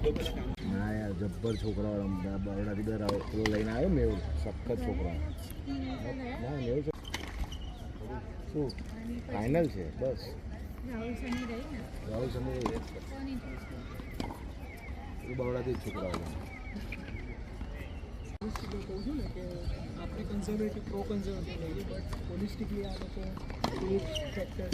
ના યાર જબ્બર છોકરાઓ બરોડાથી પેલો લઈને આવ્યો મેં સખત છોકરા ના મેં શું ફાઇનલ છે બસ રાહુલ સની એ બરોડાથી જ છોકરાઓ કહું છું ને કે આપણે કન્ઝર્વેટિવ પ્રો કન્ઝર્વેટિવ લઈએ બટ પોલિસ્ટિકલી આ લોકો એક ફેક્ટર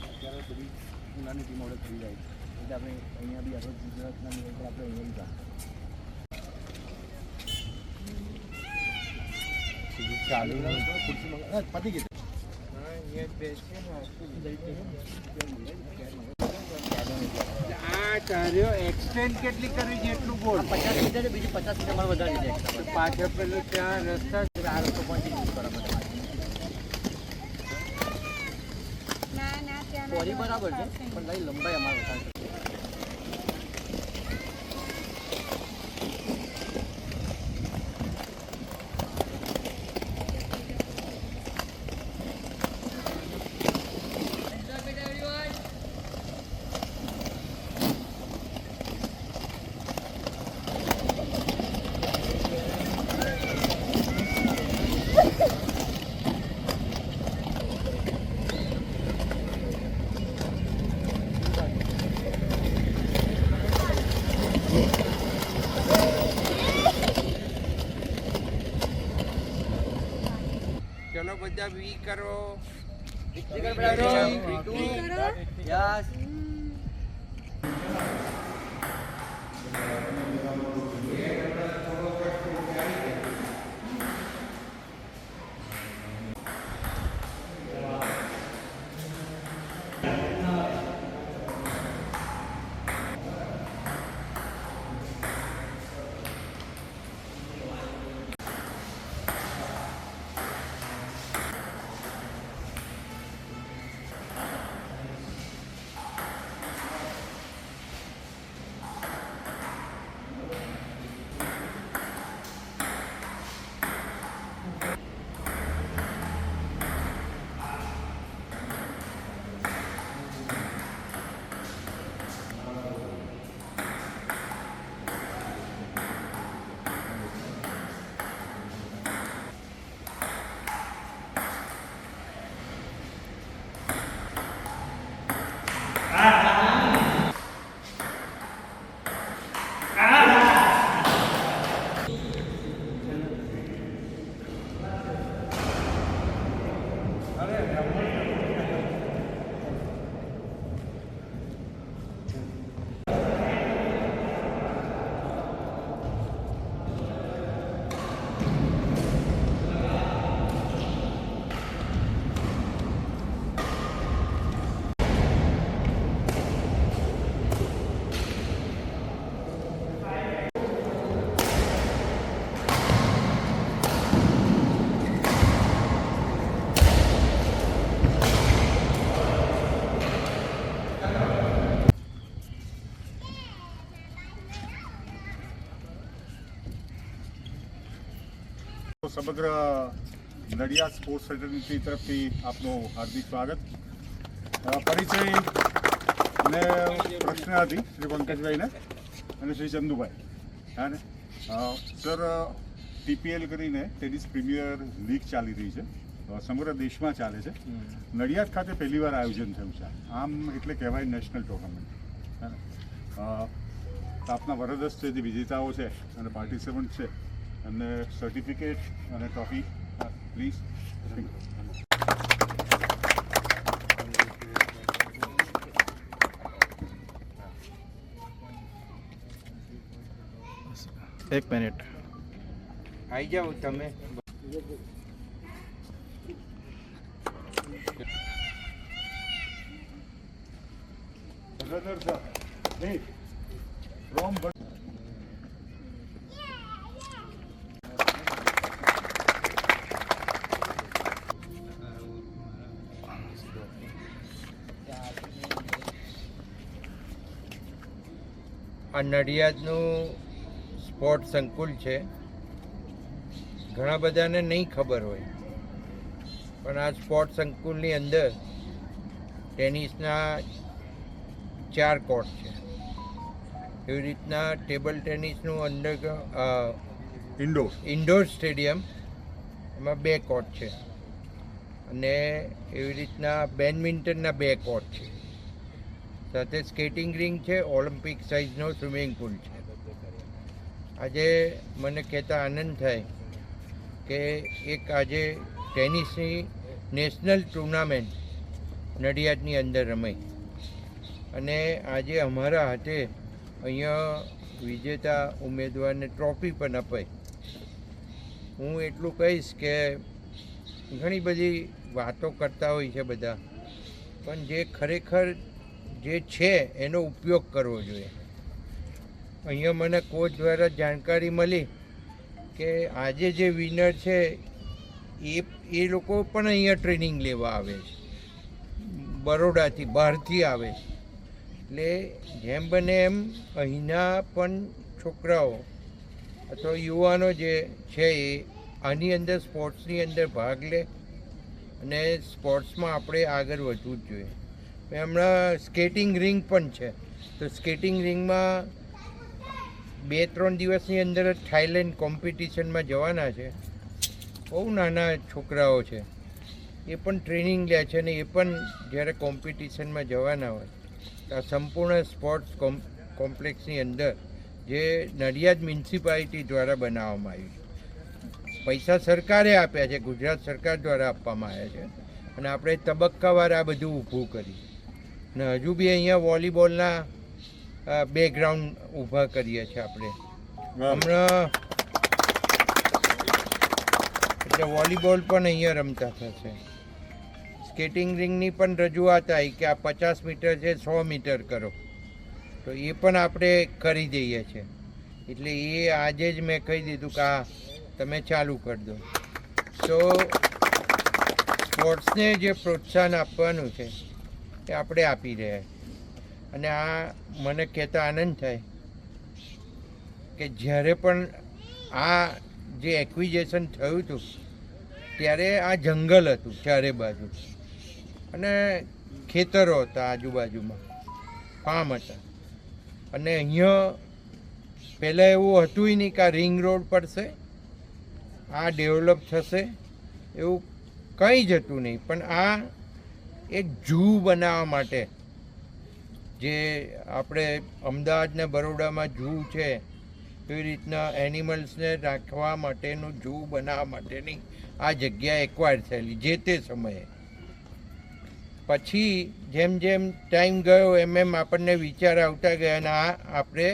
અત્યારે બધી ઉનાની ટીમ ઓર્ડર થઈ જાય એટલે આપણે અહીંયા બી આપણે ગુજરાતના નિયમ પર આપણે અહીંયા બી ચાલુ ખુરશી પતી ગઈ આ કાર્યો એક્સટેન્ડ કેટલી કરવી છે એટલું બોલ 50 મીટર છે બીજી 50 મીટર મારે વધારી છે પાછળ પેલું ત્યાં રસ્તા આ રસ્તો પહોંચી બરાબર પોરી બરાબર છે પણ લઈ લંબાઈ અમારે વધારે ચલો બધા વી કરો યસ સમગ્ર નડિયાદ સ્પોર્ટ્સ ફેડરેશન તરફથી આપનું હાર્દિક સ્વાગત. પરિચય અને પ્રશ્ન હતી શ્રી પંકજભાઈને અને શ્રી ચંદુભાઈ. હા ને સર, ટીપીએલ કરીને ટેનિસ પ્રીમિયર લીગ ચાલી રહી છે, સમગ્ર દેશમાં ચાલે છે. નડિયાદ ખાતે પહેલીવાર આયોજન થયું છે. આમ એટલે કહેવાય નેશનલ ટુર્નામેન્ટ. આપના વરદસ્ત જે વિજેતાઓ છે અને પાર્ટિસિપન્ટ છે અને સર્ટિફિકેટ અને ટ્રોફી પ્લીઝ. એક મિનિટ આવી જાઓ તમે. ફ્રોમ આ નડિયાદનું સ્પોર્ટ સંકુલ છે. ઘણા બધાને નહીં ખબર હોય, પણ આ સ્પોર્ટ સંકુલની અંદર ટેનિસના 4 કોર્ટ છે. એવી રીતના ટેબલ ટેનિસનું અંદર ઇન્ડોર સ્ટેડિયમ એમાં 2 કોર્ટ છે, અને એવી રીતના બેડમિન્ટનના 2 કોર્ટ છે, સાથે સ્કેટિંગ રિંગ છે, ઓલિમ્પિક સાઇઝનો સ્વિમિંગ પુલ છે. આજે મને કહેતા આનંદ થાય કે એક આજે ટેનિસની નેશનલ ટુર્નામેન્ટ નડિયાદની અંદર રમાઈ, અને આજે અમારા હાથે અહીંયા વિજેતા ઉમેદવારને ટ્રોફી પણ અપાઈ. હું એટલું કહીશ કે ઘણી બધી વાતો કરતા હોય છે બધા, પણ જે ખરેખર જે છે એનો ઉપયોગ કરવો જોઈએ. અહીંયા મને કોચ દ્વારા જાણકારી મળી કે આજે જે વિનર છે એ લોકો પણ અહીંયા ટ્રેનિંગ લેવા આવે છે, બરોડાથી, બહારથી આવે છે. એટલે જેમ બને એમ અહીંના પણ છોકરાઓ અથવા યુવાનો જે છે એ આની અંદર સ્પોર્ટ્સની અંદર ભાગ લે, અને સ્પોર્ટ્સમાં આપણે આગળ વધવું જ જોઈએ. હમણાં સ્કેટિંગ રિંગ પણ છે, તો સ્કેટિંગ રિંગમાં 2-3 દિવસની અંદર જ થાઈલેન્ડ કોમ્પિટિશનમાં જવાના છે. બહુ નાના છોકરાઓ છે, એ પણ ટ્રેનિંગ લે છે, અને એ પણ જ્યારે કોમ્પિટિશનમાં જવાના હોય તો આ સંપૂર્ણ સ્પોર્ટ્સ કોમ્પ્લેક્સની અંદર જે નડિયાદ મ્યુનિસિપાલિટી દ્વારા બનાવવામાં આવ્યું છે. પૈસા સરકારે આપ્યા છે, ગુજરાત સરકાર દ્વારા આપવામાં આવ્યા છે, અને આપણે તબક્કાવાર આ બધું ઊભું કરી. અને હજુ બી અહીંયા વોલીબોલના 2 ગ્રાઉન્ડ ઊભા કરીએ છીએ આપણે હમણાં. એટલે વોલીબોલ પણ અહીંયા રમતા થશે. સ્કેટિંગ રિંગની પણ રજૂઆત આવી કે આ 50 મીટર છે, 100 મીટર કરો, તો એ પણ આપણે કરી દઈએ છીએ. એટલે એ આજે જ મેં કહી દીધું કે આ તમે ચાલુ કરી દો. તો સ્પોર્ટ્સને જે પ્રોત્સાહન આપવાનું છે એ આપણે આપી રહ્યા. અને આ મને કહેતા આનંદ થાય કે જ્યારે પણ આ જે એક્વિઝેશન થયું હતું ત્યારે આ જંગલ હતું ચારે બાજુ, અને ખેતરો હતા આજુબાજુમાં, ફાર્મ હતા. અને અહીંયા પહેલાં એવું હતું નહીં કે આ રિંગ રોડ પડશે, આ ડેવલપ થશે, એવું કંઈ જ હતું નહીં. પણ આ એક ઝૂ બનાવવા માટે, જે આપણે અમદાવાદ ને બરોડામાં ઝૂ છે એવી રીતના એનિમલ્સને રાખવા માટેનું ઝૂ બનાવવા માટેની આ જગ્યા એક્વાયર થયેલી જે તે સમયે. પછી જેમ જેમ ટાઈમ ગયો એમ આપણને વિચાર આવતા ગયા, અને આ આપણે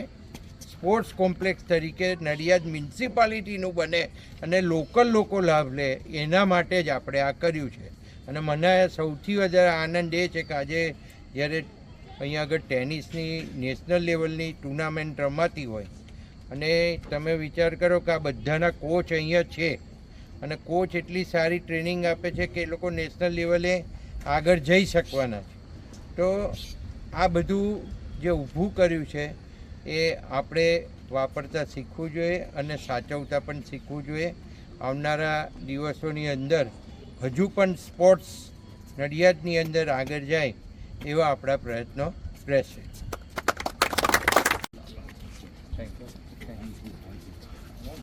સ્પોર્ટ્સ કોમ્પ્લેક્સ તરીકે નડિયાદ મ્યુનિસિપાલિટીનું બને અને લોકલ લોકો લાભ લે, એના માટે જ આપણે આ કર્યું છે. અને મને સૌથી વધારે આનંદ એ છે કે આજે જ્યારે અહીંયા આગળ ટેનિસની નેશનલ લેવલની ટુર્નામેન્ટ રમાતી હોય, અને તમે વિચાર કરો કે આ બધાના કોચ અહીંયા છે, અને કોચ એટલી સારી ટ્રેનિંગ આપે છે કે એ લોકો નેશનલ લેવલે આગળ જઈ શકવાના છે. તો આ બધું જે ઊભું કર્યું છે એ આપણે વાપરતા શીખવું જોઈએ, અને સાચવતા પણ શીખવું જોઈએ. આવનારા દિવસોની અંદર હજુ પણ સ્પોર્ટ્સ નડિયાદની અંદર આગળ જાય એવા આપણા પ્રયત્નો રહેશે.